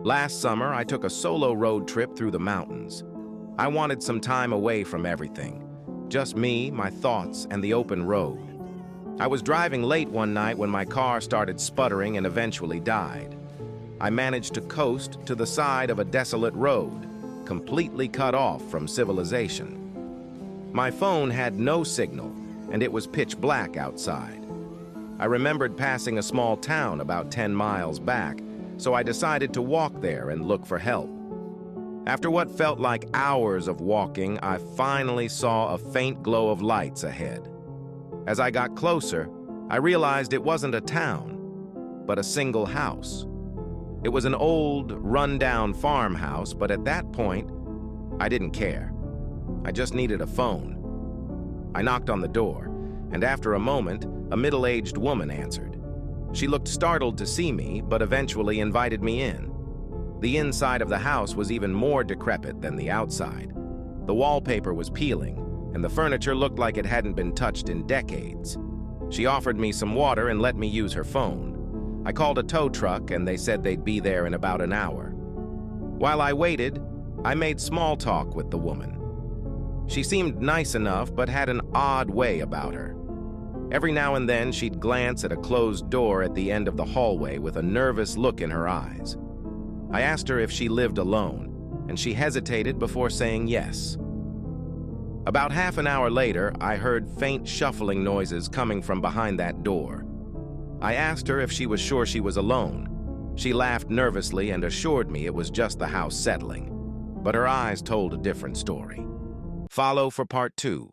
Last summer, I took a solo road trip through the mountains. I wanted some time away from everything. Just me, my thoughts, and the open road. I was driving late one night when my car started sputtering and eventually died. I managed to coast to the side of a desolate road, completely cut off from civilization. My phone had no signal, and it was pitch black outside. I remembered passing a small town about 10 miles back, so I decided to walk there and look for help. After what felt like hours of walking, I finally saw a faint glow of lights ahead. As I got closer, I realized it wasn't a town, but a single house. It was an old, run-down farmhouse, but at that point, I didn't care. I just needed a phone. I knocked on the door, and after a moment, a middle-aged woman answered. She looked startled to see me, but eventually invited me in. The inside of the house was even more decrepit than the outside. The wallpaper was peeling, and the furniture looked like it hadn't been touched in decades. She offered me some water and let me use her phone. I called a tow truck, and they said they'd be there in about an hour. While I waited, I made small talk with the woman. She seemed nice enough, but had an odd way about her. Every now and then, she'd glance at a closed door at the end of the hallway with a nervous look in her eyes. I asked her if she lived alone, and she hesitated before saying yes. About half an hour later, I heard faint shuffling noises coming from behind that door. I asked her if she was sure she was alone. She laughed nervously and assured me it was just the house settling, but her eyes told a different story. Follow for part 2.